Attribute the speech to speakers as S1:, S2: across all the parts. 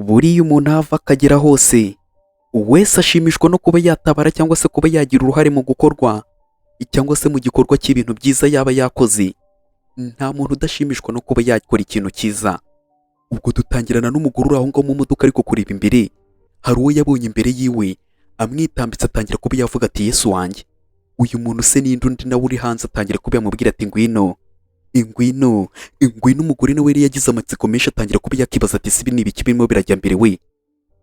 S1: buriya umuntu ava akagera hose wese ashimishwa no kuba yatabara cyangwa se kuba yagira uruhare mu gukorwa cyangwa se mu gikorwa cy'ibintu byiza yaba yakoze. Nta muntu udashimishwa no kuba yakora ikintu cyiza. Ubwo dutangirana n'umugore uri aho ngaho mu modoka ariko kureba imbere, hari uwo yabonye imbere yiwe amwitambitse atangira kuba yavuga ati Yesu wanjye, uyu muntu se ninde? Undi nawe uri hanze atangira kuba yamubwira ati ngwino ingwino ingwino. Umugore nawe yari yagize amatsiko menshi atangira kuba yakibaza ati sibi ni ibiki birimo birajya mbere we.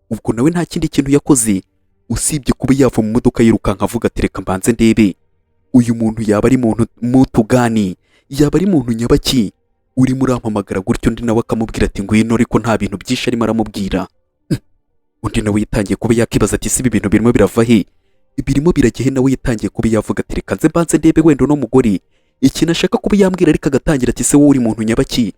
S1: Ubwo nawe nta kindi kintu yakoze usibye kuba yava mu modoka yirukanka avuga ati reka mbanze ndebe uyu muntu yaba ari muntu mutugani, yaba ari muntu nyabaki urimo urampamagara gutyo. Undi nawe akamubwira ati ngwino, ariko nta bintu byinshi arimo aramubwira. Undi nawe yitangiye kuba yakibaza ati sibi ibintu birimo birava he, birimo birajya he? Nawe yitangiye kuba yavuga ati reka nze mbanze ndebe wenda uno mugore ikintu ashaka kuba yambwira, ariko agatangira ati se wowe uri muntu nyabaki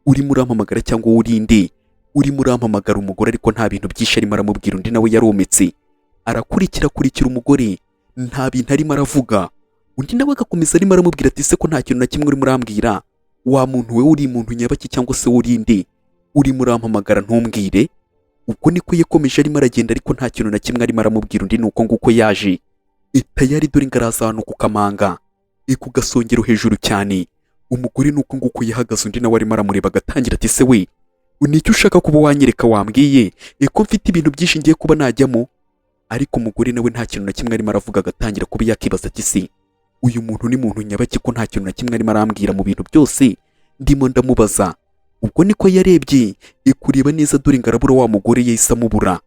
S1: urimo urampamagara cyangwa wowe uri nde urimo urampamagara? Umugore ariko nta bintu byinshi arimo aramubwira. Undi nawe yarometse arakurikira umugore, nta bintu arimo aravuga. Undi nawe agakomeza arimo aramubwira ati se ko nta kintu na kimwe urimo urambwira, wa muntu we uri muntu nyabaki cyangwa se uri nde urimo urampamagara ntumbwire? Ubwo niko yakomeje arimo aragenda ariko nta kintu na kimwe arimo aramubwira. Undi nuko nguko yaje tayari dore ngaraza ahantu ku kamanga ku gasongero hejuru cyane. Umugore nuko nguko yahagaze, undi nawe arimo aramureba agatangira ati se we nicyo ushaka kuba wanyereka wambwiye ko mfite ibintu byinshi ngiye kuba najyamo? Ariko umugore nawe nta kintu na kimwe arimo aravuga agatangira kuba yakibaza ati se uyu muntu ni muntu nyabaki ko nta kintu na kimwe arimo arambwira mu bintu byose ndimo ndamubaza. Ubwo niko yarebye kureba neza dore ngarabura wa mugore yahise amubura,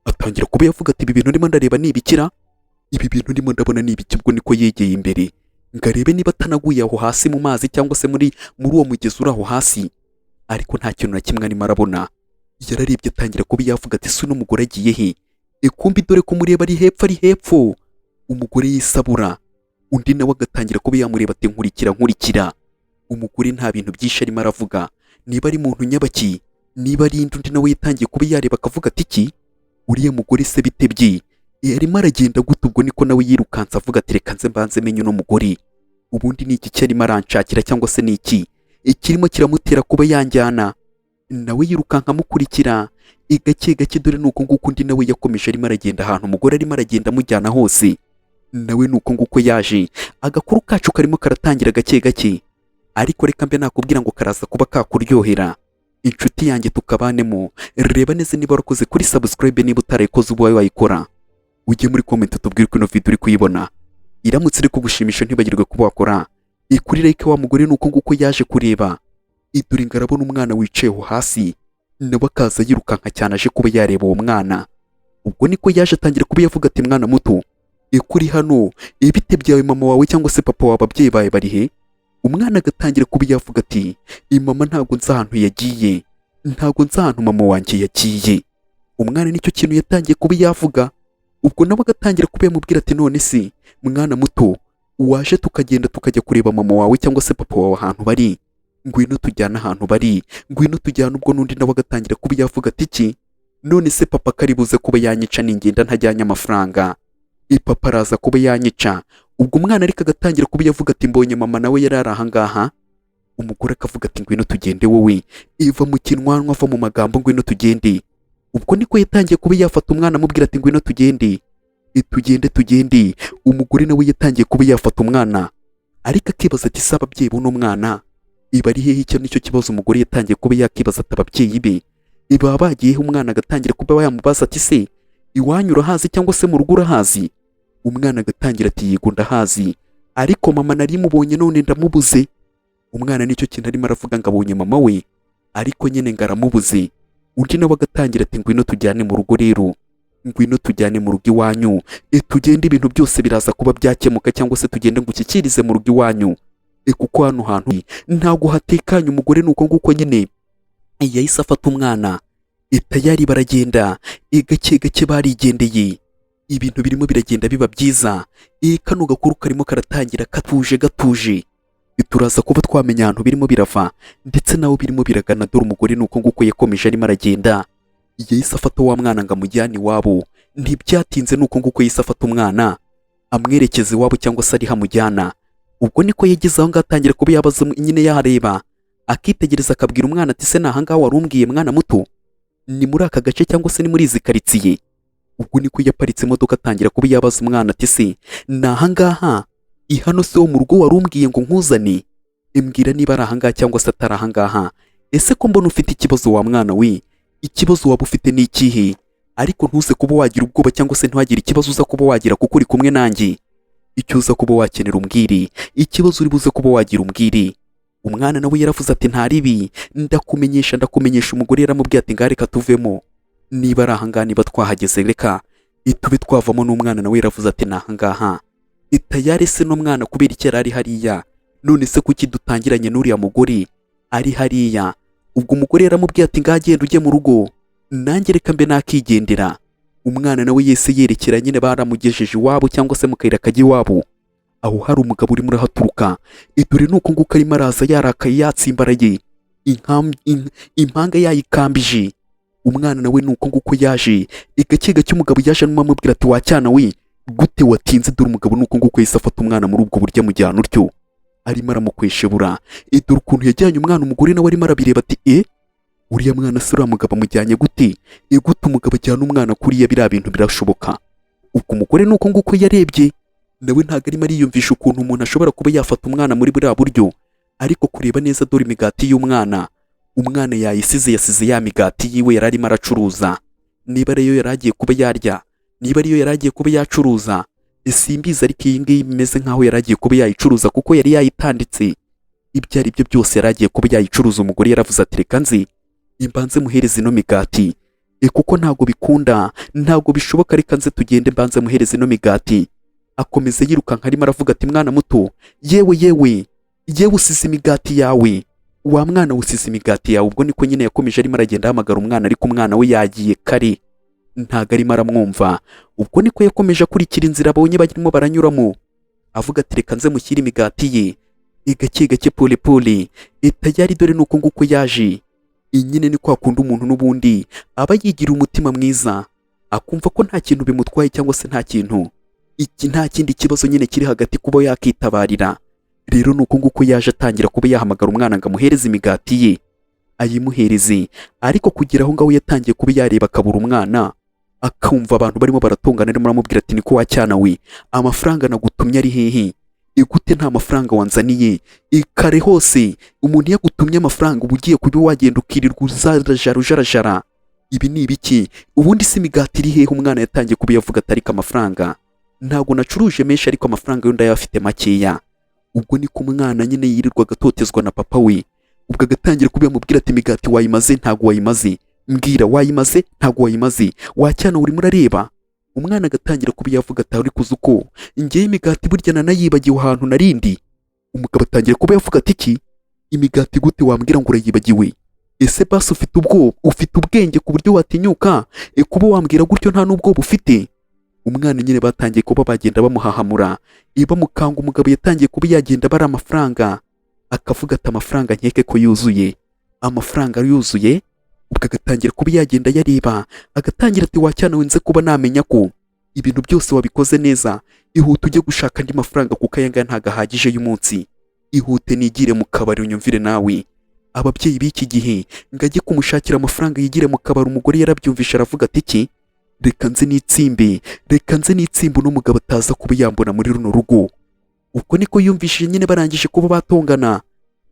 S1: atangira kuba yavuga ati ibi bintu ndimo ndareba ni ibikira, ibi bintu ndimo ndabona ni ibiki? Ubwo niko yegeye imbere ngarebe niba atanaguye aho hasi mu mazi cyangwa se muri uwo mugezi uri aho hasi, ariko nta kintu na kimwe arimo arabona. Yararebye atangira kuba yavuga ati se uno mugore agiye he? Kumbi dore ko mureba ari hepfo. Umugore yisabura, undi nawe agatangira kuba yamureba ati nkurikira. Umugore nta bintu byinshi arimo aravuga, niba ari muntu nyabaki, niba ari undi nawe yitangiye kuba yareba akavuga ati iki uriya mugore se bitebye arimo aragenda gute? Ubwo niko nawe yirukansa avuga ati reka nze mbanze menye uno mugore ubundi ni iki cyarimo aranshakira cyangwa se ni iki ikirimo kiramutera kuba yanjyana. Nawe yirukanka amukurikira gake dore nuko nguko undi nawe yakomeje arimo aragenda ahantu umugore arimo aragenda amujyana hose. Nawe nuko nguko yaje, agakuru kacu karimo karatangira gake, ariko reka mbe nakubwira ngo karaza kuba kakuryohera. Inshuti yanjye tukabanemo, reba neza niba warakoze kuri subscribe, niba utarayikoze ubaye wayikora, ujye muri comment tubwire ko ino video uri kuyibona. Iramutse iri kugushimisha ntibagirwe kuba wakora kuri like. Wa mugore nuko nguko yaje kureba dore ngarabona umwana wicayeho hasi, nawe akaza yirukanka cyane aje kuba yareba uwo mwana. Ubwo niko yaje atangira kuba yavuga ati mwana muto kuri hano ibite byawe mama wawe cyangwa se papa wawe ababyeyi bawe bari he? Umwana agatangira kuba yavuga ati mama ntabwo nzi ahantu yagiye, ntabwo nzi ahantu mama wanjye yagiye. Umwana nicyo kintu yatangiye kuba yavuga. Ubwo nawe agatangira kuba yamubwira ati none se mwana muto waje tukagenda tukajya kureba mama wawe cyangwa se papa wawe ahantu bari, ngwino tujyana ahantu bari, ngwino tujyana. Ubwo n'undi nawe agatangira kuba yavuga ati iki none se papa karibuze kuba yanyica ningenda ntajyanye amafaranga, papa araza kuba yanyica. Ubwo umwana ariko agatangira kuba yavuga ati mbonye mama nawe yari ari aha ngaha. Umugore akavuga ati ngwino tugende wowe, iva mu kinwanwa ava mu magambo, ngwino tugende. Ubwo niko yatangiye kuba yafata umwana amubwira ati ngwino tugende, tugende. Umugore nawe yatangiye kuba yafata umwana ariko akibaza ati se ababyeyi b'uno mwana bari hehe? Icyo nicyo kibazo umugore yatangiye kuba yakibaza ati ababyeyi be baba bagiyeho? Umwana agatangira kuba yamubaza ati se iwanyu urahazi cyangwa se mu rugo urahazi? Umwana agatangira ati yego ndahazi, ariko mama nari mubonye none ndamubuze. Umwana nicyo kintu arimo aravuga ngo abonye mama we ariko nyine ngaramubuze. Undi nawe agatangira ati ngwino tujyane mu rugo rero, ngwino tujyane mu rugo iwanyu, tugende ibintu byose biraza kuba byakemuka, cyangwa se tugende ngushyikirize mu rugo iwanyu kuko hano hantu ntago hatekanye. Umugore nuko nguko nyine yahise afata umwana tayari baragenda gake barigendeye. Ibintu birimo biragenda biba byiza. Kano gakuru karimo karatangira gatuje. Turaza kuba twamenya ahantu birimo birava ndetse nawe birimo biragana. Dore umugore nuko nguko yakomeje arimo aragenda, yahise afata wa mwana ngo amujyane iwabo. Ntibyatinze nuko nguko yahise afata umwana amwerekeza iwabo cyangwa se ari hamujyana. Ubwo niko yageze aho ngatangira kuba yabaza nyine yareba akitegereza akabwira umwana ati se naha ngaho warumbwiye mwana muto? ni muri aka gace cyangwa se ni muri izi karitsiye. Ubwo niko yaparitse imodoka atangira kuba yabaza umwana ati se ni ahangaha ihano se wo mu rugo wari umbwiye ngo nkuzane, imbwira niba ari ahangaha cyangwa se atari ahangaha. Ese ko mbona ufite ikibazo wa mwana we, ikibazo waba ufite ni ikihe? Ariko ntuze kuba wagira ubwoba cyangwa se ntwagire ikibazo uza kuba wagira kuko uri kumwe nanjye. Icyo uza kuba wakenera umbwire, ikibazo uri buze kuba wagira umbwire. Umwana nawe yaravuze ati nta ribi, ndakumenyesha. Umugore yaramubwiye ati ngaho reka tuvemo, niba ari ahangaha niba twahageze reka itube twavamo. N'umwana nawe yaravuze ati ni ahangaha. Itayari se n'umwana kubera icyo yari ari hariya, none se kuki dutangiranye n'uriya mugore ari hariya? Ubwo umugore yaramubwiye ati ngaho genda ujye mu rugo, nanjye reka mbe nakigendera. Umwana nawe yese yerekera nyine baramugejeje iwabo cyangwa se mu kayira kajya iwabo. Aho hari umugabo urimo urahaturuka, dore nuko nguko arimo araza yarakaye yatsimbaraye, impanga yayikambije. Umwana nawe nuko nguko yaje, gake gake umugabo yaje amubwira ati wa cyana we gute watinze? Dore umugabo nuko nguko yahise afata umwana muri ubwo buryo amujyana utyo, arimo aramukweshebura. Dore ukuntu yajyanye umwana, umugore nawe arimo arabireba ati uriya mwana se uriya mugabo amujyanye gute? Gute umugabo ajyana umwana kuriya? biriya bintu birashoboka? Ubwo umugore nuko nguko yarebye, nawe ntabwo arimo ariyumvisha ukuntu umuntu ashobora kuba yafata umwana muri buriya buryo. Ariko kureba neza, dore imigati y'umwana, umwana yasize ya migati yiwe yari arimo aracuruza. Niba ariyo yari agiye kuba yarya, niba ariyo yari agiye kuba yacuruza, simbizi, ariko iyi ngiyi bimeze nk'aho yari agiye kuba yayicuruza kuko yari yayitanditse. Ibyo ari byo byose yari agiye kuba yayicuruza. Umugore yaravuze ati reka nzi imbanze muhereze ino migati, kuko ntabwo bikunda, ntabwo bishoboka, reka nze tugende mbanze muhereze ino migati. Akomeza yirukanka arimo aravuga ati mwana muto, yewe usize imigati yawe, wa mwana usize imigati yawe. Ubwo niko nyine yakomeje arimo aragenda ahamagara umwana, ariko umwana we yagiye kare, ntago arimo aramwumva. Ubwo niko yakomeje akurikira inzira abonye barimo baranyuramo, avuga ati reka nze mushyire imigati ye, gake gake pole pole. Tayari dore nuko nguko yaje. Nyine ni kwa kundi umuntu n'ubundi aba yigira umutima mwiza, akumva ko nta kintu bimutwaye cyangwa se nta kindi kibazo nyine kiri hagati kuba yakitabarira. Rero nuko nguko yaje atangira kuba yahamagara umwana ngo amuhereze imigati ye, ayimuhereze. Ariko kugira aho ngaho yatangiye kuba yareba akabura umwana, akumva abantu barimo baratongana, arimo aramubwira ati niko wa cyana we, amafaranga nagutumye ari hehe? Gute nta mafaranga wanzaniye? Kare hose umuntu yagutumye amafaranga uba ugiye kuba wagenda ukirirwa ujarajara. Ibi ni ibiki? Ubundi si imigati iri hehe? Umwana yatangiye kuba yavuga ati ariko amafaranga ntabwo nacuruje menshi, ariko amafaranga yo ndayafite makeya. Ubwo niko umwana nyine yirirwa agatotezwa na papa we. Ubwo agatangira kuba yamubwira ati imigati wayimaze? Ntabwo wayimaze. Mbwira wayimaze? Ntabwo wayimaze. Wa cyana urimo urareba? Umwana agatangira kuba yavuga ati ariko uzi uko ngewe imigati burya nanayibagiwe ahantu narindi. Umugabo atangira kuba yavuga ati iki? Imigati gute wambwira ngo urayibagiwe? Ese basi ufite ubwoba, ufite ubwenge ku buryo watinyuka kuba wambwira gutyo nta n'ubwoba ufite? Umwana nyine batangiye kuba bagenda bamuhahamura, bamukanga. Umugabo yatangiye kuba yagenda bara amafaranga, akavuga ati amafaranga nkeke ko yuzuye, amafaranga yuzuye. Ubwo agatangira kuba yagenda yareba, agatangira ati wa cyana wenze kuba namenya ko ibintu byose wabikoze neza, ihute ujye gushaka andi mafaranga kuko aya ngaya ntago ahagije y'umunsi. Ihute nigire mu kabari unyumvire nawe. Ababyeyi b'iki gihe ngo ajye kumushakira amafaranga yigire mu kabari. Umugore yarabyumvisha aravuga ati iki? Reka nze nitsimbe uno mugabo ataza kuba yambona muri runo rugo. Ubwo niko yumvishije nyine barangije kuba batongana.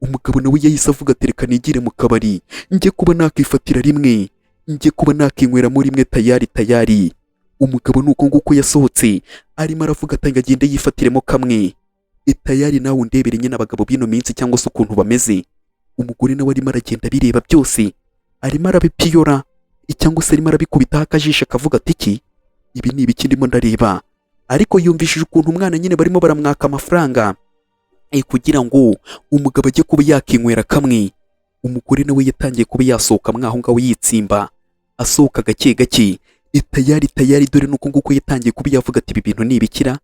S1: Umugabo nawe yahise avuga ati reka nigire mu kabari, njye kuba nakifatira rimwe, njye kuba nakinyweramo rimwe. Tayari umugabo nuko nguko yasohotse arimo aravuga ati agende yifatiremo kamwe. Tayari nawe undebere nyine abagabo b'ino minsi cyangwa se ukuntu bameze. Umugore nawe arimo aragenda bireba byose, arimo arabipiyora cyangwa se arimo arabikubitaho akajisho akavuga ati iki? Ibi ni ibiki ndimo ndareba? Ariko yumvishije ukuntu umwana nyine barimo baramwaka amafaranga kugira ngo umugabo ajye kuba yakinywera kamwe. Umugore nawe yatangiye kuba yasohoka mwaho ngaho yitsimba, asohoka gake gake. Tayari dore nuko nguko yatangiye kuba yavuga ati ibi bintu ni ibikira,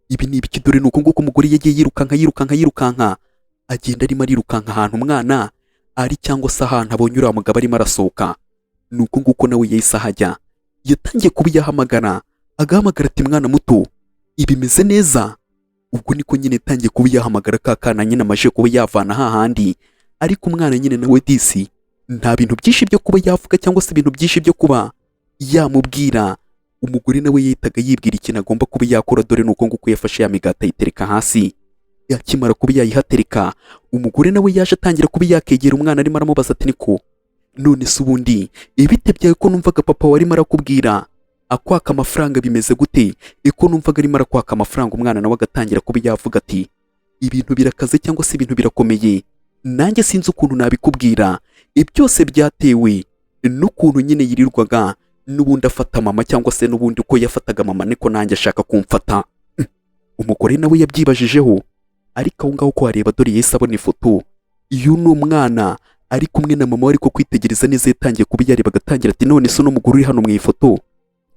S1: ibi ni ibiki? Dore nuko nguko umugore yagiye yirukanka, agenda arimo arirukanka ahantu umwana ari cyangwa se ahantu abonye uriya mugabo arimo arasohoka. Nuko nguko nawe yahise ahajya, yatangiye kuba yahamagara, agahamagara ati mwana muto, ibimeze neza? Ubwo niko nyine yatangiye kuba yahamagara ka kana nyine amaje kuba yavana hahandi. Ariko umwana nyine nawe disi nta bintu byinshi byo kuba yavuga cyangwa se ibintu byinshi byo kuba yamubwira. Umugore nawe yahitaga yibwira ikintu agomba kuba yakora, dore nuko nguko yafashe ya migati ayitereka hasi. Yakimara kuba yayihatereka, umugore nawe yaje atangira kuba yakegera umwana arimo aramubaza ati niko none se ubundi ibite byawe ko numvaga papa warimo arakubwira akwaka amafaranga bimeze gute? Iko numvaga arimo arakwaka amafaranga. Umwana nawe agatangira kuba yavuga ati ibintu birakaze cyangwa se ibintu birakomeye, nanjye sinzi ukuntu nabikubwira. Byose byatewe n'ukuntu nyine yirirwaga n'ubundi afata mama, cyangwa se n'ubundi uko yafataga mama niko nanjye ashaka kumfata. Umugore nawe yabyibajijeho, ariko aho ngaho ko wareba dore yahise abona ifoto y'uno mwana ari kumwe na mama we, ariko kwitegereza neza yatangiye kuba yareba, agatangira ati none se uno mugore uri hano mu ifoto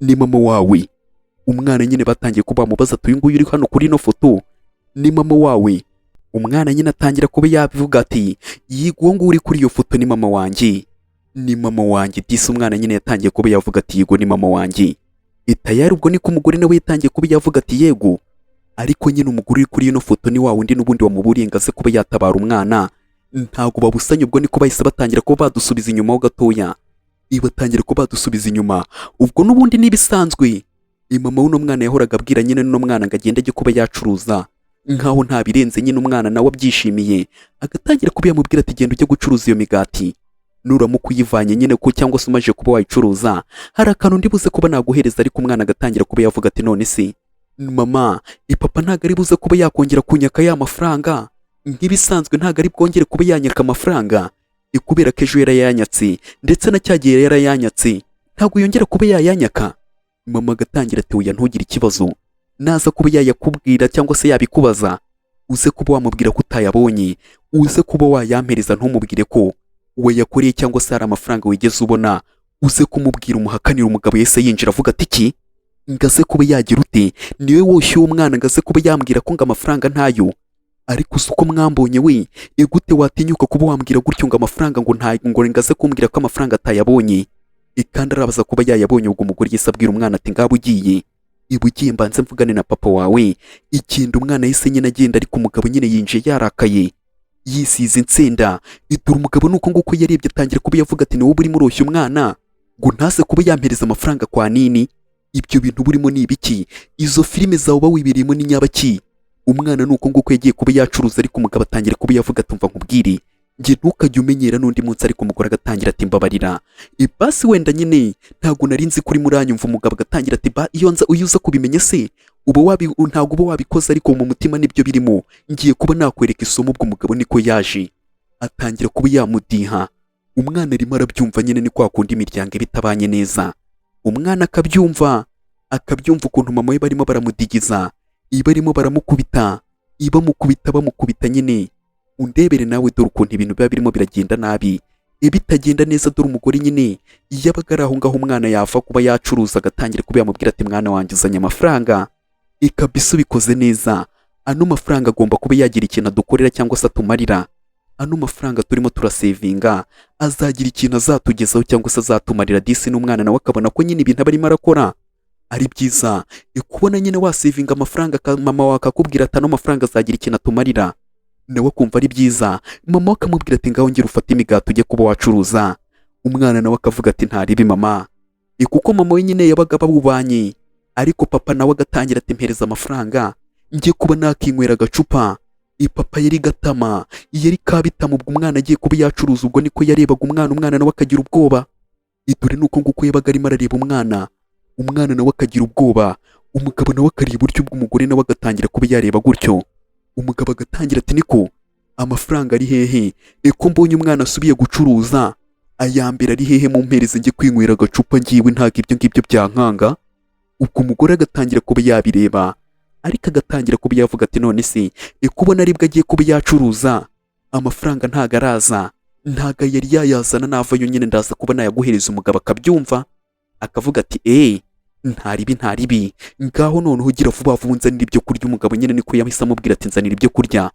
S1: ni mama wawe? Umwana nyine batangiye kuba bamubaza ati uyu nguyu uri hano kuri ino foto ni mama wawe? Umwana nyine atangira kuba yabivuga ati yiga uwo nguwo uri kuri iyo foto ni mama wanjye, ni mama wanjye disi. Umwana nyine yatangiye kuba yavuga ati yego ni mama wanjye. Itayari ubwo niko umugore nawe yatangiye kuba yavuga ati yego, ariko nyine umugore uri kuri ino foto ni wa wundi n'ubundi wamuburiye ngo aze kuba yatabara umwana. Ntago babusanye. Ubwo niko bahise batangira kuba badusubiza inyuma ho gatoya, batangira kuba badusubiza inyuma. Ubwo n'ubundi nibisanzwe mama w'uno mwana yahoraga abwira nyine n'uno mwana ngo agende ajye kuba yacuruza nkaho nta birenze. Nyine umwana nawe abyishimiye, agatangira kuba yamubwira ati genda ujye gucuruza iyo migati, nuramuka uyivanye nyine ko cyangwa se umaje kuba wayicuruza hari akantu ndibuze kuba naguhereza. Ariko umwana agatangira kuba yavuga ati none se mama, papa ntago ari buze kuba yakongera kunyaka ya mafaranga nk'ibisanzwe? Ntago ari bwongere kuba yanyaka amafaranga kubera ko ejo yarayanyatse ndetse na cyagiye yarayanyatse, ntago yongera kuba yayanyaka. Mama agatangira ati oya ntugire ikibazo, naza kuba yayakubwira cyangwa se yabikubaza uze kuba wamubwira ko utayabonye, uze kuba wayampereza, ntumubwire ko we yakoreye cyangwa se hari amafaranga wigeze ubona, uze kumubwira umuhakanira. Umugabo yese yinjira avuga ati iki ngaze kuba yagira ute? Niwe woshye uwo mwana ngaze kuba yambwira ko ngo amafaranga ntayo? Ariko uko mwambonye we gute watinyuka kuba wambwira gutyo ngo amafaranga ngo ntayo, ngo ngaze kumbwira ko amafaranga atayabonye? Kandi arabaza kuba yayabonye. Ubwo umugore yese abwira umwana ati ngabo ugiye, ugiye mbanze mvugane na papa wawe. Ikindi umwana yese nyine agenda, ariko umugabo nyine yinjiye yarakaye yisize insenda. Dore umugabo nuko nguko yarebye atangira kuba yavuga ati ni wowe urimo uroshya umwana ngo ntase kuba yampereza amafaranga kwa nini? Ibyo bintu burimo ni ibiki? Izo filime zawe uba wibereyemo ni nyabaki? Umwana nuko nguko yagiye kuba yacuruza, ariko umugabo atangira kuba yavuga ati umva nkubwire njye ntukajye umenyera n'undi munsi. Ariko umugore agatangira ati mbabarira basi wenda nyine ntago nari nzi kuri muranyumva. Umugabo agatangira ati iyo uza kubimenya se ntago uba wabikoze, ariko mu mutima nibyo birimo, ngiye kuba nakwereka isomo. Ubwo umugabo niko yaje atangira kuba yamudiha. Umwana arimo arabyumva nyine, ni kwa kundi imiryango bitabanye neza. Umwana akabyumva ukuntu mama we barimo baramudigiza, barimo baramukubita, bamukubita nyine. Undebere nawe dore ukuntu ibintu biba birimo biragenda nabi, bitagenda neza. Dore umugore nyine yabaga ari aho ngaho, umwana yava kuba yacuruza agatangira kuba yamubwira ati mwana wanjye uzanye amafaranga, ikabisa ubikoze neza, ano mafaranga agomba kuba yagira ikintu adukorera cyangwa se atumarira. Ano mafaranga turimo turasevinga azagira ikintu azatugezaho cyangwa se azatumarira disi. N'umwana nawe akabona ko nyine ibintu abarimo arakora ari byiza, kubona nyine wasevinga amafaranga, mama wawe akakubwira ati ano mafaranga azagira ikintu atumarira, nawe akumva ari byiza. Mama we akamubwira ati ngaho ngira ufate imigati ujye kuba wacuruza. Umwana nawe akavuga ati ntaribi mama, kuko mama we nyine yabaga babubanye. Ariko papa nawe agatangira ati mpereza amafaranga njye kuba nakinywera agacupa. Papa yari gatama, yari kabitama. Ubwo umwana agiye kuba yacuruza, ubwo niko yarebaga umwana nawe akagira ubwoba. Dore nuko nguko yabaga arimo arareba umwana nawe akagira ubwoba. Umugabo nawe akareba uburyo bw'umugore nawe agatangira kuba yareba gutyo. Umugabo agatangira ati niko amafaranga ari hehe? Ko mbonye umwana asubiye gucuruza, ayambere ari hehe? Mumpereze njye kwinywera agacupa ngiwe, ntago ibyo ngibyo byankanga. Ubwo umugore agatangira kuba yabireba, ariko agatangira kuba yavuga ati none se kubona aribwo agiye kuba yacuruza amafaranga ntago araza, ntago yari yayazana, navayo nyine ndaza kuba nayaguhereza. Umugabo akabyumva akavuga ati ntaribi ngaho noneho ugira vuba vuba unzanira ibyo kurya. Umugabo nyine niko yahise amubwira ati nzanira ibyo kurya,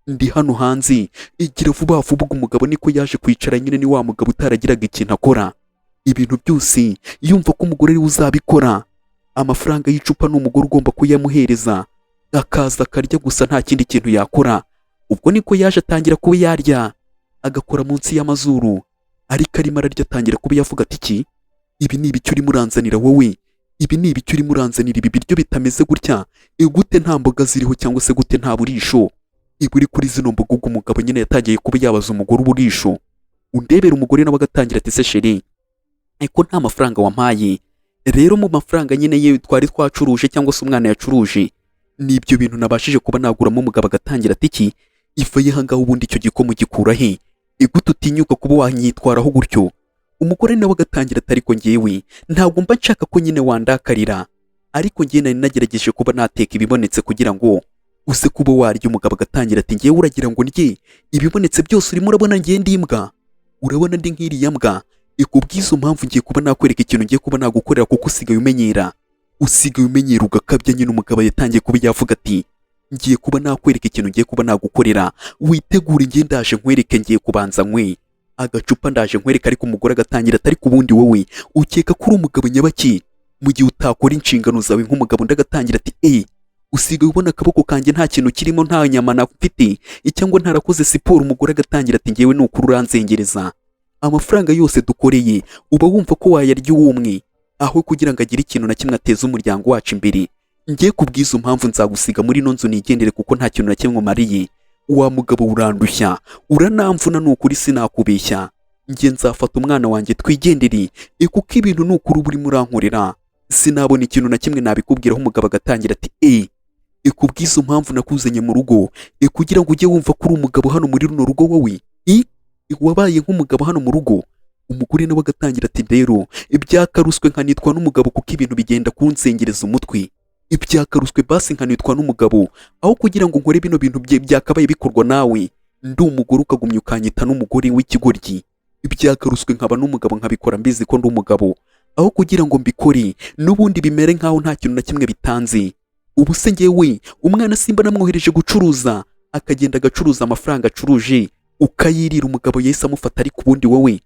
S1: ndi hano hanze, igira vuba vuba. Umugabo niko yaje kwicara nyine, ni wa mugabo utaragiraga ikintu akora, ibintu byose yumva ko umugore ari uzabikora. Amafaranga y'icupa n'umugore ugomba kuyamuhereza, akaza akarya gusa nta kindi kintu yakora. Ubwo niko yaje atangira kuba yarya, agakora munsi y'amazuru, ariko arimo ararya atangira kuba yavuga ati iki, ibi ni ibiki urimo uranzanira wowe, ibi ni ibiki urimo uranzanira, ibi biryo bitameze gutya, gute nta mboga ziriho cyangwa se gute nta burisho, ibi uri kuri zino mboga. Ubwo umugabo nyine yatangiye kuba yabaza umugore uburisho. Undebera umugore nawe agatangira ati se sheri, ko nta mafaranga wampaye. Rero mu mafaranga nyine ye twari twacuruje cyangwa se umwana yacuruje, n'ibyo bintu nabashije kuba naguramo. Umugabo agatangira ati iki, ifa ye hangaho ubundi icyo gikoma gikura he, gute utinyuka kuba wanyitwaraho gutyo. Umugore nawe agatangira ati ariko njyewe ntabwo mba nshaka ko nyine wandakarira, ariko njye nari nagerageje kuba nateka ibibonetse kugira ngo uze kuba warya. Umugabo agatangira ati njyewe uragira ngo ndye ibibonetse byose urimo urabona njye ndi imbwa, urabona ndi nk'iriya mbwa. Kubw'izo mpamvu ngiye kuba nakwereka ikintu ngiye kuba nagukorera, kuko usigaye umenyera ugakabya. Nyine umugabo yatangiye kuba yavuga ati ngiye kuba nakwereka ikintu ngiye kuba nagukorera, witegure njye ndaje nkwereke, ngiye kubanza nkwe agacupa ndaje nkwereka. Ariko umugore agatangira ati ariko ubundi wowe ukeka ko uri umugabo nyabaki mu gihe utakora inshingano zawe nk'umugabo? Ndagatangira ati usigaye ubona akaboko kanjye nta kintu kirimo, nta nyama nafite cyangwa ntarakoze siporo. Umugore agatangira ati ngewe ni ukuri uranzengereza, amafaranga yose dukoreye uba wumva ko wayarya uwumwe, aho kugira ngo agire ikintu na kimwe ateze umuryango wacu imbere. Ngiye kubw'izo mpamvu nzagusiga muri ino nzu nigendere, kuko nta kintu na kimwe umariye. Wa mugabo urandushya, uranamvuna, ni ukuri sinakubeshya. Ngiye nzafata umwana wanjye twigendere, kuko ibintu ni ukuri uba urimo urankorera sinabona ikintu na kimwe nabikubwiraho. Umugabo agatangira ati kubw'izo mpamvu nakuzanye mu rugo, kugira ngo ujye wumva ko uri umugabo hano muri runo rugo. Wowe wabaye nk'umugabo hano mu rugo. Umugore nawe agatangira ati rero ibyakaruswe nkanitwa n'umugabo, kuko ibintu bigenda kunsengereza umutwe. Ibyakaruswe basi nkanitwa n'umugabo, aho kugira ngo nkore bino bintu byakabaye bikorwa nawe. Ndi umugore ukagumya ukanyita n'umugore w'ikigoryi. Ibyakaruswe nkaba n'umugabo nkabikora mbizi ko ndi umugabo, aho kugira ngo mbikore n'ubundi bimere nkaho nta kintu na kimwe bitanze. Ubu se ngewe umwana simba namwohereje gucuruza, akagenda agacuruza amafaranga acuruje ukayirira. Umugabo yahise amufata. ariko ubundi wowe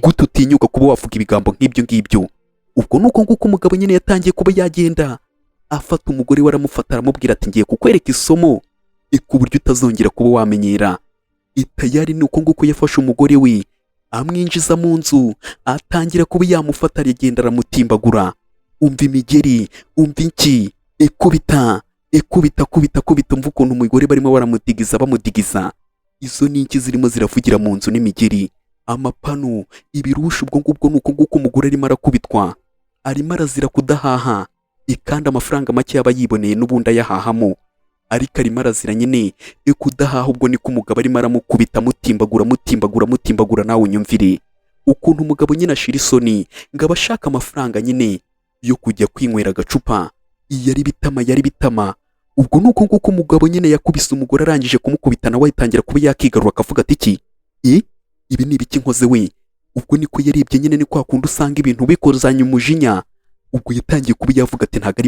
S1: gute utinyuka kuba wavuga ibigambo nk'ibyo ngibyo? Ubwo nuko nguko umugabo nyine yatangiye kuba yagenda afata umugore we, aramufata aramubwira ati ngiye kukwereka isomo ku buryo utazongera kuba wamenyera. Tayari ni uko nguko yafashe umugore we amwinjiza mu nzu, atangira kuba yamufata, aragenda aramutimbagura. Umva imigeri, umva iki, kubita umva ukuntu umugore barimo baramudigiza bamudigiza. Izo ni iki zirimo ziravugira mu nzu n'imigeri, amapanu, ibirusha. Ubwo ngubwo nuko nguko umugore arimo arakubitwa, arimo arazira kudahaha, kandi amafaranga make yaba yiboneye n'ubundi ayahahamo, ariko arimo arazira nyine kudahaha. Ubwo niko umugabo arimo aramukubita, mutimbagura. Nawe unyumvire ukuntu umugabo nyine ashira isoni ngo aba ashaka amafaranga nyine yo kujya kwinywera agacupa. Yari bitama. Ubwo nuko nguko umugabo nyine yakubise umugore, arangije kumukubita nawe atangira kuba yakigarura, akavuga ati iki, ibi ni ibiki nkoze we? Ubwo niko yarebye nyine, ni kwa kundi usanga ibintu bikozanya umujinya. Ubwo yatangiye kuba yavuga ati ntago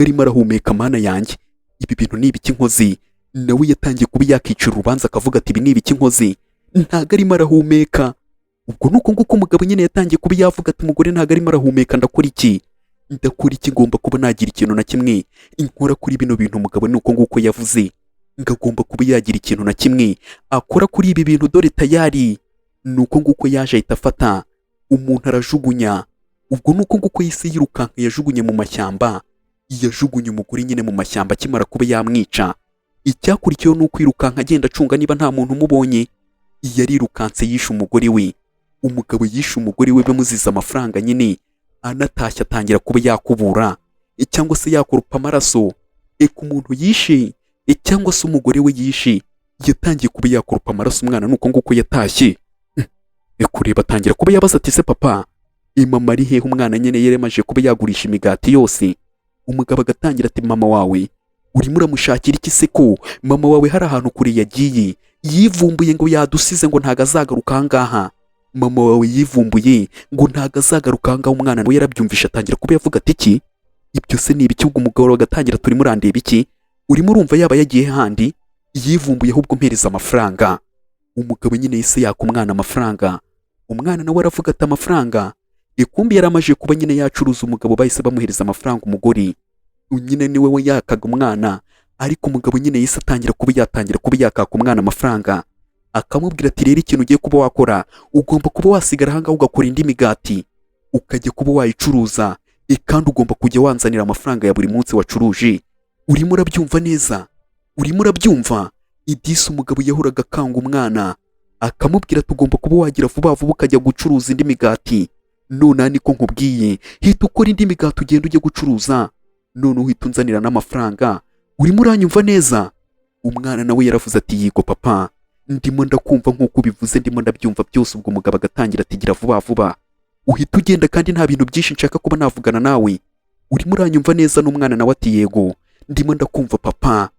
S1: arimo arahumeka, mana yanjye, ibi bintu ni ibiki nkoze? Nawe yatangiye kuba yakicira urubanza, akavuga ati ibi ni ibiki nkoze, ntago arimo arahumeka. Ubwo nuko nguko umugabo nyine yatangiye kuba yavuga ati umugore ntago arimo arahumeka, ndakora iki? Ngomba kuba nagira ikintu na kimwe inkora kuri bino bintu. Umugabo nuko nguko yavuze ngo agomba kuba yagira ikintu na kimwe akora kuri ibi bintu. Dore tayari nuko nguko yaje ahita afata umuntu arajugunya. Ubwo nuko nguko yise yirukanka, yajugunye mu mashyamba, yajugunye umugore nyine mu mashyamba akimara kuba yamwica. Icyakurikiyeho ni ukwirukanka agenda acunga niba nta muntu umubonye. Yarirukanse yishe umugore we. Umugabo yishe umugore we bamuziza amafaranga nyine, anatashye atangira kuba yakubura cyangwa se yakurupa amaraso ku muntu yishe, cyangwa se umugore we yishe. Yatangiye kuba yakurupa amaraso. Umwana nuko nguko yatashye kureba, atangira kuba yabaza ati se papa, mama ari hehe? Umwana nyine yaremaje kuba yagurisha imigati yose. Umugabo agatangira ati mama wawe urimo uramushakira iki se? Ko mama wawe hari ahantu kure yagiye, yivumbuye ngo yadusize, ngo ntago azagaruka ahangaha. Mama wawe yivumbuye ngo ntago azagaruka ahangaha. Umwana we yarabyumvisha, atangira kuba yavuga ati iki, ibyo se ni ibiki? Ubwo umugabo agatangira turimo urandeba iki, urimo urumva yaba yagiye handi? Yivumbuye ahubwo mpereza amafaranga. Umugabo nyine yise yaka umwana amafaranga. Umwana nawe aravuga ati amafaranga. Kumbi yaramaje kuba nyine yacuruza. Umugabo bahise bamuhereza amafaranga. Umugore nyine niwe we yakaga umwana, ariko umugabo nyine yise atangira kuba yakaka umwana amafaranga. akamubwira ati rero ikintu ugiye kuba wakora ugomba kuba wasigara ahangaha ugakora indi migati ukajya kuba wayicuruza, kandi ugomba kujya wanzanira amafaranga ya buri munsi wacuruje. Urimo urabyumva neza? Urimo urabyumva? Idisi umugabo yahoraga akanga umwana akamubwira ati ugomba kuba wagira vuba vuba ukajya gucuruza indi migati. None niko nkubwiye, hita ukora indi migati ugenda ujye gucuruza, none uhita unzanira n'amafaranga. Urimo uranyumva neza? Umwana nawe yaravuze ati yego papa, ndimo ndakumva nk'uko ubivuze, ndimo ndabyumva byose. Ubwo umugabo agatangira ati gira vuba vuba uhita ugenda, kandi nta bintu byinshi nshaka kuba navugana nawe. Urimo uranyumva neza? N'umwana nawe ati yego ndimo ndakumva papa.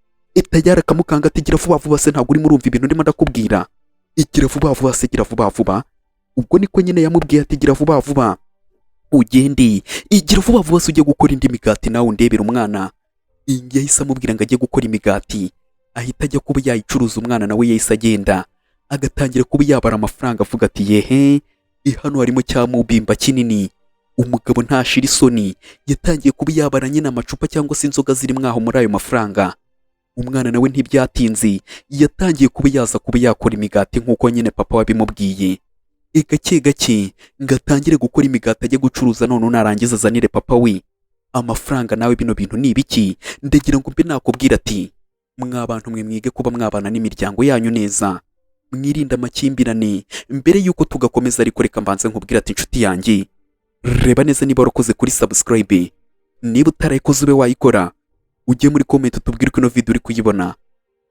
S1: Tayari akamukanga ati gira vuba vuba se, ntabwo urimo urumva ibintu ndimo ndakubwira? Igira vuba vuba se, gira vuba vuba. Ubwo niko nyine yamubwiye ati gira vuba vuba ugende, igira vuba vuba se ujye gukora indi migati nawe undebera. Umwana yahise amubwira ngo ajye gukora imigati, ahita ajya kuba yayicuruza. Umwana nawe yahise agenda agatangira kuba yabara amafaranga avuga ati yehe, hano harimo cya mubimba kinini. Umugabo ntashira isoni, yatangiye kuba yabara nyine amacupa cyangwa se inzoga ziri mwaho muri ayo mafaranga. Umwana nawe ntibyatinze yatangiye kuba yaza kuba yakora imigati nk'uko nyine papa wabimubwiye. Gake gake ngatangire gukora imigati ajye gucuruza, none narangiza azanire papa we amafaranga. Nawe bino bintu ni ibiki? Ndagira ngo mbe nakubwira ati mwabantu mwe mwige kuba mwabana n'imiryango yanyu neza, mwirinde amakimbirane mbere yuko tugakomeza. Ariko reka mbanze nkubwira ati inshuti yanjye, reba neza niba warakoze kuri subscribe, niba utarayikoze ube wayikora, ujye muri comment utubwire ko ino video uri kuyibona.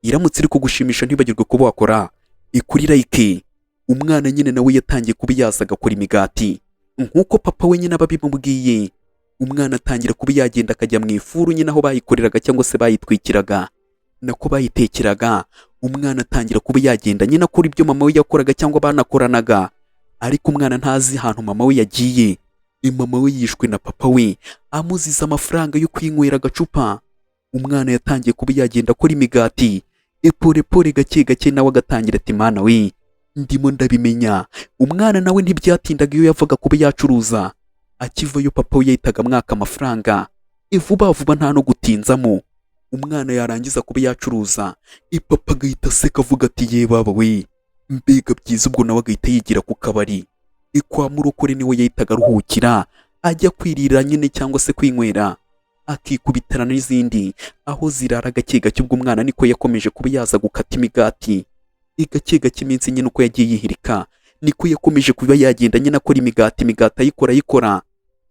S1: Iramutse iri kugushimisha ntibagirwe kuba wakora kuri like. Umwana nyine nawe yatangiye kuba yaza agakora imigati nk'uko papa we nyine ababimubwiye. Umwana atangira kuba yagenda akajya mu ifuru nyine aho bayikoreraga cyangwa se bayitwikiraga nako bayitekeraga. Umwana atangira kuba yagenda nyine akora ibyo mama we yakoraga cyangwa banakoranaga, ariko umwana ntazi ahantu mama we yagiye. Mama we yishwe na papa we amuziza amafaranga yo kwinywera agacupa. Umwana yatangiye kuba yagenda akora imigati pore pore, gake gake nawe agatangira ati mana we ndimo ndabimenya. Umwana nawe ntibyatindaga iyo yavaga kuba yacuruza, akivayo papa we yahitaga mwaka amafaranga vuba vuba nta no gutinzamo. Umwana yarangiza kuba yacuruza, papa agahita aseka avuga ati ye baba we mbega byiza. Ubwo nawe agahita yigira ku kabari kwa murokore, niwe yahitaga aruhukira ajya kwirira nyine cyangwa se kwinywera, akikubitana n'izindi aho zirara gake gake. Ubwo umwana niko yakomeje kuba yaza gukata imigati gake gake. Iminsi nyine uko yagiye yihirika niko yakomeje kuba yagenda nyine akora imigati ayikora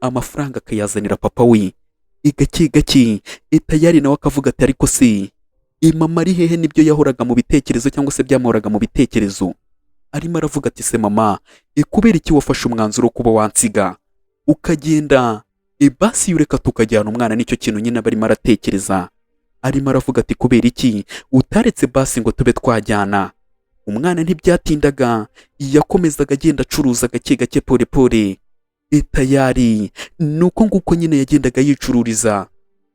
S1: amafaranga akayazanira papa we gake gake. Tayari nawe akavuga ati ariko se mama ari hehe? Nibyo yahoraga mu bitekerezo cyangwa se byamuhoraga mu bitekerezo. Arimo aravuga ati se mama, kubera iki wafashe umwanzuro wo kuba wansiga ukagenda? Basi yureka tukajyana. Umwana nicyo kintu nyine barimo aratekereza. Arimo aravuga ati kubera iki utaretse basi ngo tube twajyana? Umwana ntibyatindaga yakomezaga agenda acuruza gake gake pore pore. Tayari nuko nguko nyine yagendaga yicururiza,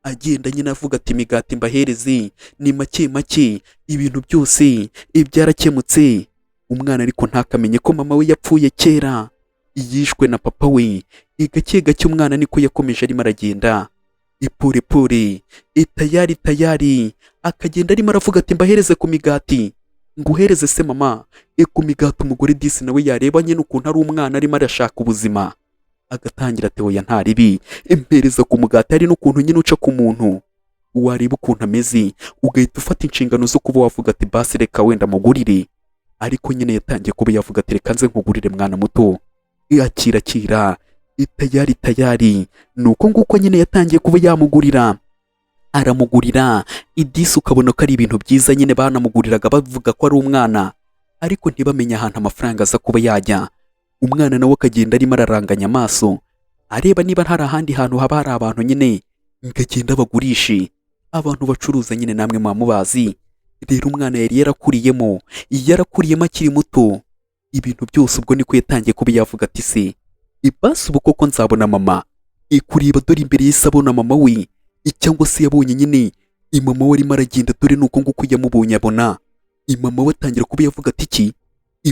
S1: agenda nyine avuga ati imigati mbahereze ni make make, ibintu byose byarakemutse. Umwana ariko ntakamenye ko mama we yapfuye kera, yishwe na papa we. Gake gake umwana niko yakomeje arimo aragenda pore pore. Tayari akagenda arimo aravuga ati mbahereze ku migati. Nguhereze se mama? Ku migati. Umugore disi nawe yareba nyine ukuntu ari umwana arimo arashaka ubuzima, agatangira ati oya nta ribi, mpereza ku mugati. Ari n'ukuntu nyine uca ku muntu wareba ukuntu ameze ugahita ufata inshingano zo kuba wavuga ati basi reka wenda mugurire. Ariko nyine yatangiye kuba yavuga ati reka nze nkugurire mwana muto, akira. Tayari nuko nguko nyine yatangiye kuba yamugurira, aramugurira idisi. Ukabona ko ari ibintu byiza nyine banamuguriraga bavuga ko ari umwana, ariko ntibamenye ahantu amafaranga aza kuba yajya. Umwana nawe akagenda arimo araranganya amaso areba niba hari ahandi hantu haba hari abantu nyine ngagenda bagurishe, abantu bacuruza nyine namwe mwamubazi. Rero umwana yari yarakuriyemo akiri muto ibintu byose. Ubwo niko yatangiye kuba yavuga ati se basi ubu koko nzabona mama kureba, dore imbere y'isi abona mama we, cyangwa se yabonye nyine mama we arimo aragenda, dore nuko nguko yamubonye abona mama we. Atangira kuba yavuga ati iki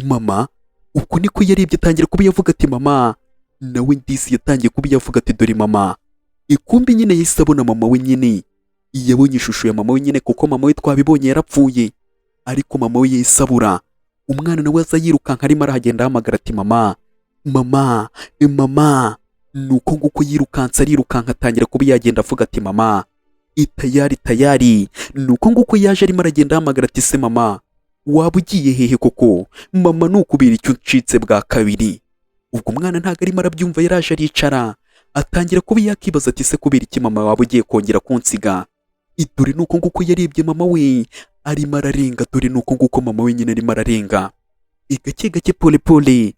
S1: mama? Uko niko yarebye atangira kuba yavuga ati mama. Nawe ndisi yatangiye kuba yavuga ati dore mama. Ikumbi nyine yahise abona mama we, nyine yabonye ishusho ya mama we nyine, kuko mama we twabibonye yarapfuye, ariko mama we yahise abura. umwana nawe aza yirukanka arimo arahagenda ahamagara ati mama, mama, mama. Nuko nguko yirukanse arirukanka atangira kuba yagenda avuga ati mama, itayari tayari. Nuko nguko yaje arimo aragenda ahamagara ati se mama, waba ugiye hehe koko? Mama nukubera icyo uncitse bwa kabiri. Ubwo umwana ntago arimo arabyumva, yaraje aricara atangira kuba yakibaza ati se kubera iki mama waba ugiye kongera kunsiga? Dore nuko nguko yarebye mama we arimo ararenga, dore nuko nguko mama we nyine arimo ararenga. Gake gake pole pole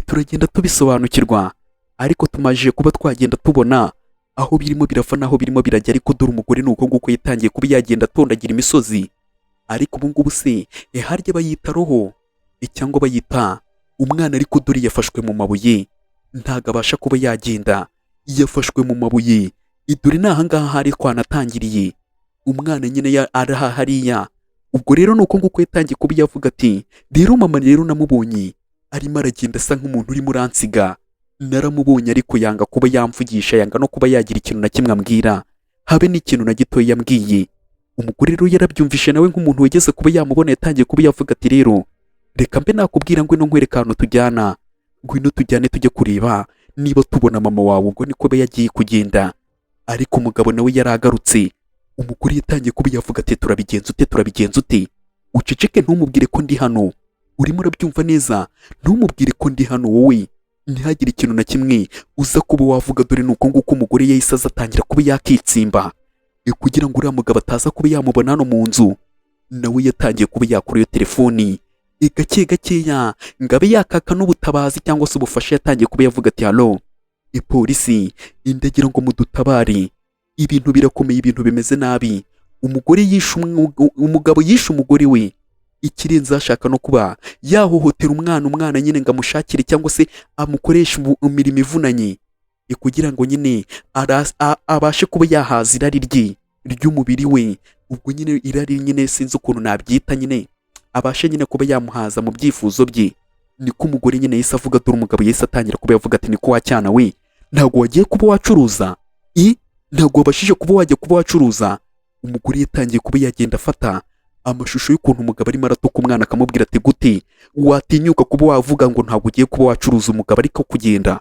S1: turagenda tubisobanukirwa, ariko tumajije kuba twagenda tubona aho birimo birava naho birimo birajya. Ariko dore umugore nuko nguko yatangiye kuba yagenda atondagira imisozi. Ariko ubu ngubu se harya bayita roho cyangwa bayita umwana? Ariko dore yafashwe mu mabuye ntago abasha kuba yagenda, yafashwe mu mabuye. Dore ni ahangaha hari twanatangiriye, umwana nyine araha hariya. Ubwo rero nuko nguko yatangiye kuba yavuga ati rero mama rero namubonye arimo aragenda asa nk'umuntu urimo uransiga, naramubonye ariko yanga kuba yamvugisha, yanga no kuba yagira ikintu na kimwe ambwira, habe n'ikintu na gitoya yambwiye. Umugore rero yarabyumvishe nawe nk'umuntu wigeze kuba yamubona, yatangiye kuba yavuga ati rero reka mbe nakubwira ngo ino nkwereka ahantu tujyana, ngwino tujyane tujye kureba niba tubona mama wawe. Ubwo niko be yagiye kugenda, ariko umugabo nawe yaragarutse. Umugore yatangiye kuba yavuga ati turabigenza ute, turabigenza ute? Uceceke ntumubwire ko ndi hano, urimo urabyumva neza? Ntumubwire ko ndi hano wowe, ntihagire ikintu na kimwe uza kuba wavuga. Dore nuko nguko umugore yahise aza atangira kuba yakitsimba kugira ngo uriya mugabo ataza kuba yamubona hano mu nzu. Nawe yatangiye kuba yakura iyo telefoni gake gakeya ngo abe yakaka n'ubutabazi cyangwa se ubufasha. Yatangiye kuba yavuga ati halo polisi, ndagira ngo mudutabare, ibintu birakomeye, ibintu bimeze nabi. Umugore yishe umugabo yishe umugore we, ikirenze ashaka no kuba yahohotera umwana nyine ngo amushakire cyangwa se amukoreshe imirimo ivunanye kugira ngo nyine abashe kuba yahaza irari rye ry'umubiri we. Ubwo nyine irari nyine sinzi ukuntu nabyita, nyine abashe nyine kuba yamuhaza mu byifuzo bye. Niko umugore nyine yahise avuga. Dore umugabo yahise atangira kuba yavuga ati niko wacyana we, ntabwo wagiye kuba wacuruza ntabwo wabashije kuba wajya kuba wacuruza. Umugore yatangiye kuba yagenda afata amashusho y'ukuntu umugabo arimo aratuka umwana, akamubwira ati gute watinyuka kuba wavuga ngo ntabwo ugiye kuba wacuruza umugabo ariko kugenda?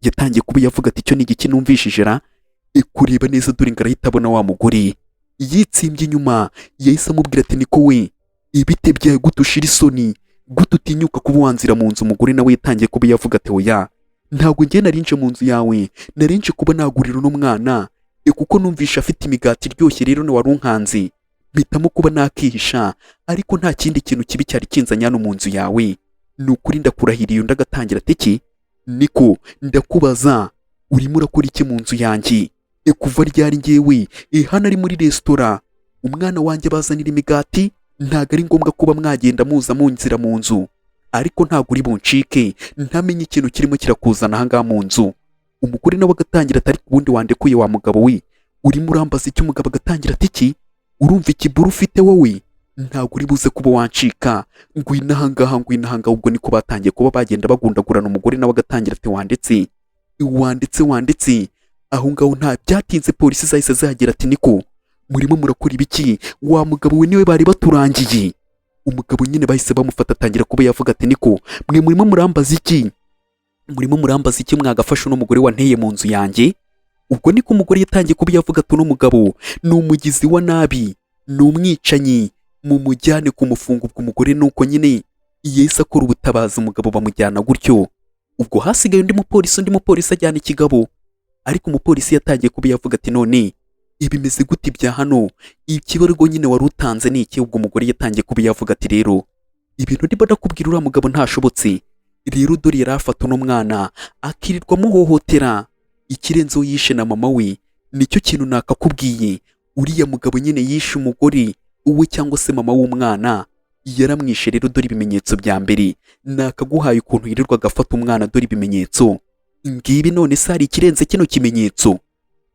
S1: Yatangiye kuba yavuga ati icyo ni igiki numvishije ra? Kureba neza dore ngo arahita abona wa mugore yitsimbye inyuma. Yahise amubwira ati niko we, ibite byawe gute ushira isoni, gute utinyuka kuba wanzira mu nzu? Umugore nawe yatangiye kuba yavuga ati oya, ntabwo ngiye narinje mu nzu yawe, narinje kuba nagurira uno mwana kuko numvisha afite imigati iryoshye, rero wari unkanze mpitamo kuba nakihisha, ariko nta kindi kintu kibi cyari kinzanye hano mu nzu yawe. Ni ukuri ndakurahiriye. Undi agatangira ati iki? Niko ndakubaza, urimo urakora iki mu nzu yanjye? Kuva ryari ngewe hano ari muri resitora umwana wanjye bazanira imigati? Ntago ari ngombwa kuba mwagenda muza munzira mu nzu, ariko ntago uri buncike ntamenye ikintu kirimo kirakuzana ahangaha mu nzu. Umugore nawe agatangira ati ariko ubundi wandekuye wa mugabo we, urimo urambaza icyo? Umugabo agatangira ati iki? Urumva ikiburu ufite wowe? Ntago uri buze kuba wancika, ngwino ahangaha, ngwino ahangaha. Ubwo niko batangiye kuba bagenda bagundagurana. Umugore nawe agatangira ati wandetse. Aho ngaho nta byatinze polisi zahise zahagera ati niko murimo murakora ibiki? Wa mugabo we niwe bari baturangiye. Umugabo nyine bahise bamufata, atangira kuba yavuga ati niko mwe murimo murambaza iki? Murimo murambaza iki? Mwagafashe uno mugore wanteye mu nzu yanjye? Ubwo niko umugore yatangiye kuba yavuga ati uno mugabo ni umugizi wa nabi, ni umwicanyi, mumujyane kumufunga. Ubwo umugore nuko nyine yahise akora ubutabazi, umugabo bamujyana gutyo. Ubwo hasigaye undi mupolisi ajyana ikigabo, ariko umupolisi yatangiye kuba yavuga ati none ibimeze gute ibya hano, ikibargo nyine wari utanze ni iki? Ubwo umugore yatangiye kuba yavuga ati rero ibintu ndimo ndakubwira uriya mugabo ntashobotse, rero dore yari afata uno mwana akirirwa amuhohotera, ikirenzeho yishe na mama we. Nicyo kintu nakakubwiye, uriya mugabo nyine yishe umugore uwe cyangwa se mama w'umwana, yaramwishe. Rero dore ibimenyetso bya mbere nakaguhaye, ukuntu yirirwa agafata umwana. Dore ibimenyetso ngibi, none se hari ikirenze kino kimenyetso?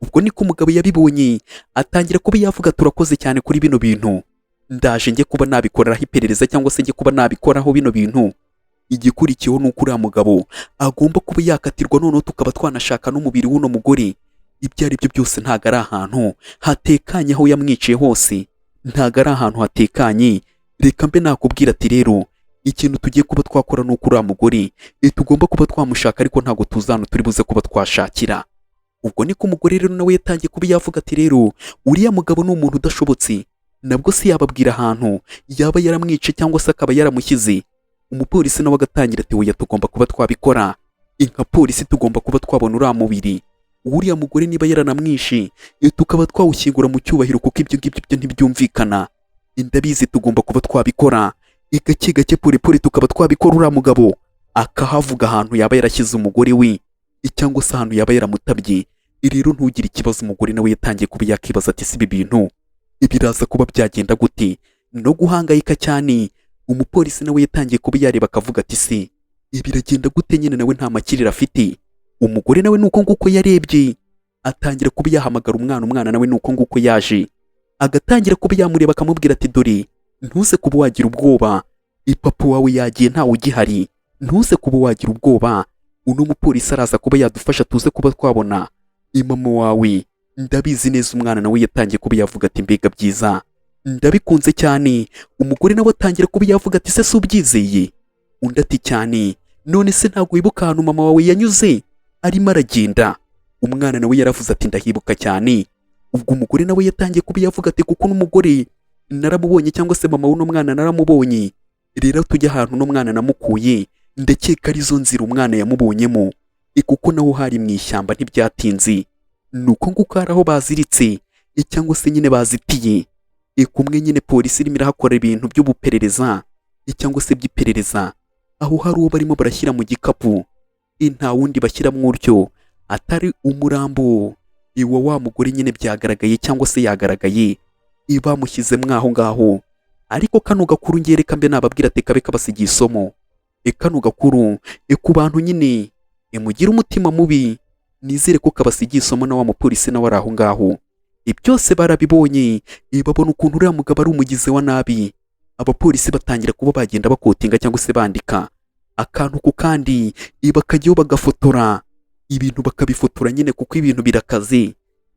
S1: Ubwo niko umugabo yabibonye, atangira kuba yavuga turakoze cyane kuri bino bintu, ndaje njye kuba nabikoraho iperereza cyangwa se njye kuba nabikoraho bino bintu. Igikurikiyeho ni uko uriya mugabo agomba kuba yakatirwa, noneho tukaba twanashaka n'umubiri w'uno mugore. Ibyo ari byo byose ntago ari ahantu hatekanye, aho yamwiciye hose ntago ari ahantu hatekanye. Reka mbe nakubwira ati rero ikintu tugiye kuba twakora ni uko uriya mugore tugomba kuba twamushaka ariko ntabwo tuzana turi buze kuba twashakira. Ubwo niko umugore rero nawe yatangiye kuba yavuga ati rero uriya mugabo ni umuntu udashobotse, nabwo si yababwira ahantu yaba yaramwice cyangwa se akaba yaramushyize. Umupolisi nawe agatangira ati oya tugomba kuba twabikora, nka polisi tugomba kuba twabona uriya mubiri uriya mugore niba yaranamwishe tukaba twawushyingura mu cyubahiro kuko ibyo ngibyo byo ntibyumvikana. Ndabizi tugomba kuba twabikora gake gake pole tukaba twabikora uriya mugabo akahavuga ahantu yaba yarashyize umugore we cyangwa se ahantu yaba yaramutabye. Rero ntugire ikibazo, umugore nawe yatangiye kuba yakibaza ati si ibi bintu biraza kuba byagenda gute no guhangayika cyane. Umupolisi nawe yatangiye kuba yareba akavuga ati se biragenda gute, nyine nawe nta makiriro afite. Umugore nawe nuko nguko yarebye atangira kuba yahamagara umwana nawe nuko nguko yaje agatangira kuba yamureba akamubwira ati dore ntuze kuba wagira ubwoba, papa wawe yagiye ntawe ugihari, ntuze kuba wagira ubwoba, uno mupolisi araza kuba yadufasha tuze kuba twabona mama wawe. Ndabizi neza. Umwana nawe yatangiye kuba yavuga ati mbega byiza, ndabikunze cyane. Umugore nawe atangira kuba yavuga ati se ubyizeye? Undi ati cyane. None se ntabwo wibuka ahantu mama wawe yanyuze arimo aragenda? Umwana nawe yaravuze ati ndahibuka cyane. Ubwo umugore nawe yatangiye kuba yavuga ati kuko n'umugore naramubonye cyangwa se mama w'uno mwana naramubonye, rero tujya ahantu no mwana namukuye ndakeka arizo nzira umwana yamubonyemo, kuko naho hari mu ishyamba ntibyatinze. Nuko nguko hari aho baziritse cyangwa se nyine bazitiye kumwe nyine polisi irimo irahakora ibintu by'ubuperereza cyangwa se by'iperereza, aho hari uwo barimo barashyira mu gikapu. Nta wundi bashyiramo utyo atari umurambo wa mugore nyine byagaragaye cyangwa se yagaragaye bamushyizemo aho ngaho. Ariko kano gakuru ngereka mbe nababwira ati kabe kabasigiye isomo. Kano gakuru ku bantu nyine mugira umutima mubi, nizere ko kabasigiye isomo na wa mupolisi nawe ari aho ngaho. Byose barabibonye babona ukuntu uriya mugabo ari umugizi wa nabi. Abapolisi batangira kuba bagenda bakotinga cyangwa se bandika akantu ku kandi bakajyaho bagafotora ibintu bakabifotora nyine kuko ibintu birakaze.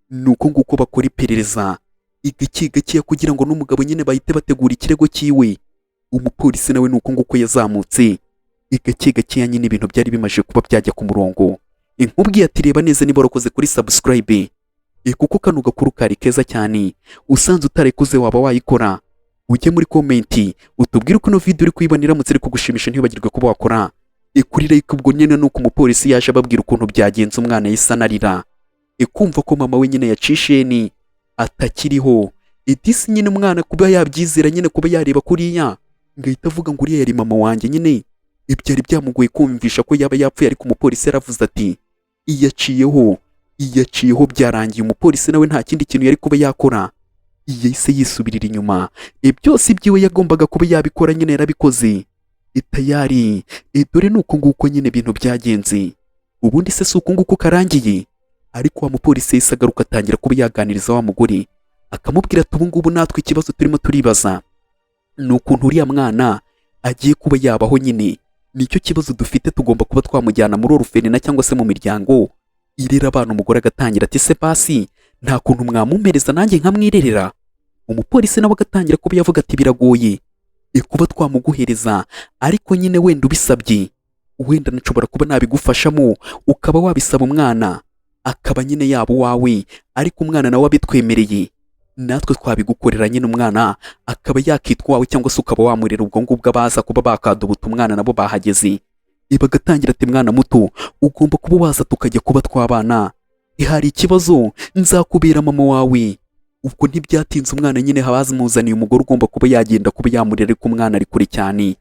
S1: Nuko nguko bakora iperereza gake gake kugira ngo n'umugabo nyine bahite bategura ikirego cyiwe. Umupolisi nawe nuko nguko yazamutse gake gake nyine ibintu byari bimaje kuba byajya ku murongo. Nkubwiye ati reba neza niba warakoze kuri subscribe kuko kano gakuru kari keza cyane. Usanze utarekuze waba wayikora, ujye muri komenti utubwire uko ino video uri kuyibona iramutse iri kugushimisha ntibagirwe kuba wakora kuri like. Ubwo nyine nuko umupolisi yaje ababwira ukuntu byagenze. Umwana yisa narira kumva ko mama we nyine yacisheni atakiriho. Disi nyine umwana kuba yabyizera nyine kuba yareba kuriya ngahita avuga ngo uriya yari mama wanjye nyine byari byamugoye kumvisha ko yaba yapfuye. Ariko umupolisi yaravuze ati iyaciyeho byarangiye. Umupolisi nawe nta kindi kintu yari kuba yakora, yahise yisubirira inyuma. Byose ibyiwe yagombaga kuba yabikora nyine yarabikoze tayari. Dore nuko nguko nyine ibintu byagenze. Ubundi se si uko nguko karangiye? Ariko wa mupolisi yahise agaruka atangira kuba yaganiriza wa mugore akamubwira ati ubu ngubu natwe ikibazo turimo turibaza ni ukuntu uriya mwana agiye kuba yabaho nyine. Nicyo kibazo dufite, tugomba kuba twamujyana muri orufenina cyangwa se mu miryango irera abana. Umugore agatangira ati se basi nta kuntu mwamumpereza nanjye nkamwirerera? Umupolisi nawe agatangira kuba yavuga ati biragoye kuba twamuguhereza, ariko nyine wenda ubisabye wenda nashobora kuba nabigufashamo ukaba wabisaba umwana akaba nyine yabo wawe, ariko umwana nawe abitwemereye natwe twabigukorera nyine umwana akaba yakitwa wawe cyangwa se ukaba wamurera. Ubwo ngubwo abaza kuba bakadubuta umwana nabo bahageze bagatangira ati mwana muto ugomba kuba waza tukajya kuba twabana, hari ikibazo nzakubera mama wawe. Ubwo ntibyatinze umwana nyine habazimuzaniye umugore ugomba kuba yagenda kuba yamurera, ariko umwana ari kure cyane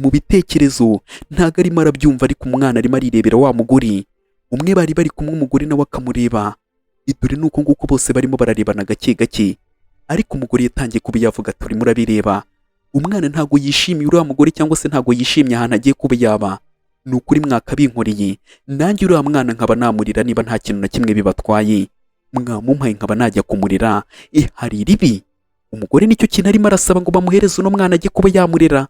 S1: mu bitekerezo ntago arimo arabyumva, ariko umwana arimo arirebera wa mugore. Umwe bari bari kumwe, umugore nawe akamureba. Dore nuko nguko bose barimo bararebana gake gake, ariko umugore yatangiye kuba yavuga ati urimo urabireba umwana ntago yishimiye uriya mugore cyangwa se ntago yishimye ahantu agiye kuba yaba. Ni ukuri mwakabinkoreye nanjye uriya mwana nkaba namurira niba nta kintu na kimwe bibatwaye, mwamumpaye nkaba najya kumurera. Hari ribi. Umugore nicyo kintu arimo arasaba ngo bamuhereze uno mwana ajye kuba yamurera.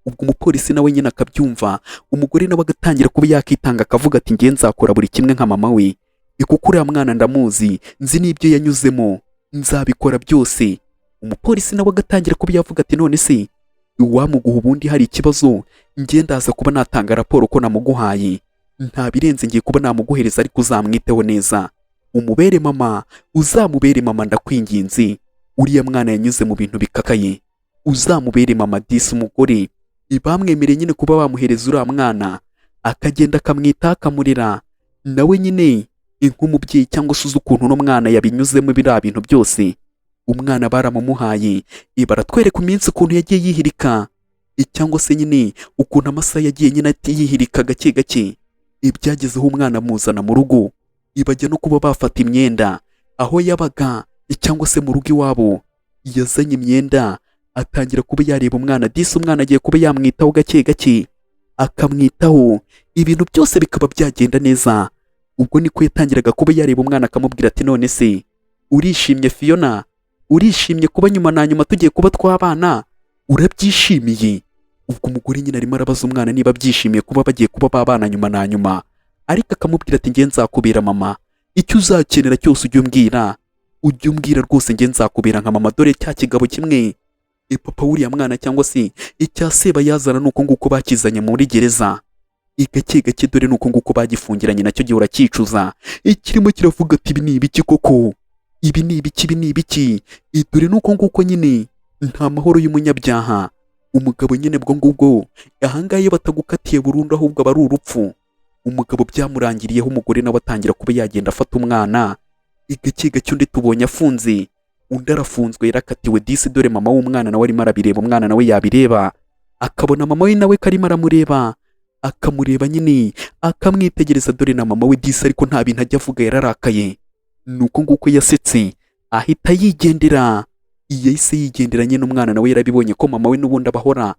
S1: Ubwo umupolisi nawe nyine akabyumva, umugore nawe agatangira kuba yakitanga akavuga ati ngiye nzakora buri kimwe nka mama we kuko uriya mwana ndamuzi, nzi n'ibyo yanyuzemo, nzabikora byose. Umupolisi nawe agatangira kuba yavuga ati none se wamuguha ubundi hari ikibazo njye ndaza kuba natanga raporo ko namuguhaye, nta birenze ngiye kuba namuguhereza ariko uzamwiteho neza, umubere mama, uzamubere mama ndakwinginze, uriya mwana yanyuze mu bintu bikakaye, uzamubere mama disi umugore, bamwemereye nyine kuba bamuhereza uriya mwana akagenda akamwita akamurera, nawe nyine nk'umubyeyi cyangwa se uzi ukuntu uno mwana yabinyuzemo biriya bintu byose, umwana baramumuhaye, baratwereka iminsi ukuntu yagiye yihirika, cyangwa se nyine ukuntu amasaha yagiye nyine yihirika gake gake, ibyagezeho umwana amuzana mu rugo, bajya no kuba bafata imyenda aho yabaga cyangwa se mu rugo iwabo, yazanye imyenda atangira kuba yareba umwana disi, umwana agiye kuba yamwitaho gake gake, akamwitaho ibintu byose bikaba byagenda neza. Ubwo niko yatangiraga kuba yareba umwana akamubwira ati none se urishimye Fiona, urishimye kuba nyuma na nyuma tugiye kuba twabana, urabyishimiye? Ubwo umugore nyine arimo arabaza umwana niba byishimiye kuba bagiye kuba babana nyuma na nyuma, ariko akamubwira ati nge nzakubera mama, icyo uzakenera cyose ujye umbwira rwose, nge nzakubera nka mama, dore cya kigabo kimwe papa wuriya mwana cyangwa se icya seba yazana nuko nguko bakizanye muri gereza, gake gake dore nuko nguko bagifungiranye nacyo gihe urakicuza, ikirimo kiravuga ati ibi ni ibiki koko, ibi ni ibiki, ibi ni ibiki, dore nuko nguko nyine nta mahoro y'umunyabyaha. Umugabo nyine bwo ngubwo ahangaha iyo batagukatiye burundu ahubwo aba ari urupfu, umugabo byamurangiriyeho, umugore nawe atangira kuba yagenda afata umwana, gake gake undi tubonye afunze, undi arafunzwe yarakatiwe disi, dore mama w'umwana nawe arimo arabireba, umwana nawe yabireba akabona mama we nawe karimo aramureba, akamureba nyine akamwitegereza, dore na mama we disi ariko nta bintu ajya avuga, yararakaye, nuko nguko yasetse ahita yigendera, yahise yigendera nyine, umwana nawe yarabibonye ko mama we n'ubundi abahora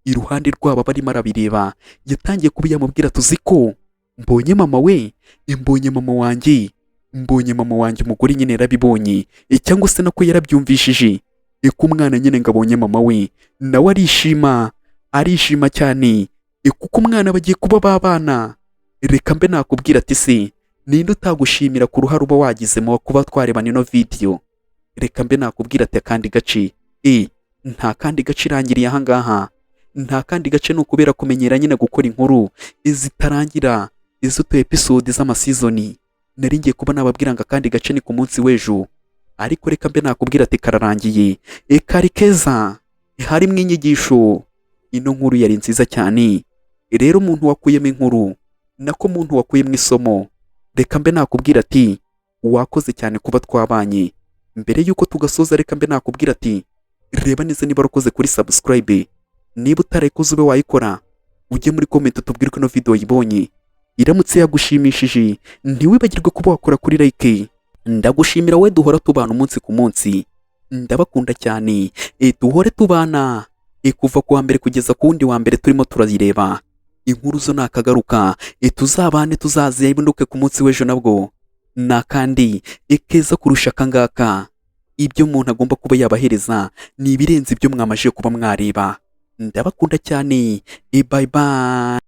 S1: iruhande rwabo barimo arabireba, yatangiye kuba yamubwira tuzi ko mbonye mama we, mbonye mama wanjye, mbonye mama wanjye. Umugore nyine yarabibonye cyangwa se nako yarabyumvishije, ko umwana nyine ngo abonye mama we, nawe arishima cyane, kuko umwana bagiye kuba babana. Reka mbe nakubwira ati se ninde utagushimira ku ruhare uba wagizemo kuba twarebana ino video? Reka mbe nakubwira ati akandi gace, nta kandi gace irangiriye ahangaha, nta kandi gace, ni ukubera kumenyera nyine gukora inkuru zitarangira, izo tu episode z'amasizoni. Nari ngiye kuba nababwira ngo akandi gace ni ku munsi w'ejo, ariko reka mbe nakubwira ati kararangiye, kari keza, harimo inyigisho, ino nkuru yari nziza cyane. Rero umuntu wakuyemo inkuru nako muntu wakuyemo isomo, reka mbe nakubwira ati wakoze cyane kuba twabanye. Mbere yuko tugasoza reka mbe nakubwira ati reba neza niba warakoze kuri subscribe, niba utarayikoze ube wayikora, ujye muri comment utubwire ko ino video yibonye, iramutse yagushimishije ntiwibagirwe kuba wakora kuri like. Ndagushimira we duhora tubana umunsi ku munsi, ndabakunda cyane, duhore tubana kuva ku wa mbere kugeza ku wundi wa mbere turimo turazireba. Inkuru zo nakagaruka, tuzabane tuzazibunduke ku munsi w'ejo, nabwo nakandi keza kurusha kangaka. Ibyo umuntu agomba kuba yabahereza ni ibirenze ibyo mwamaje kuba mwareba. Ndabakunda cyane, bye bye.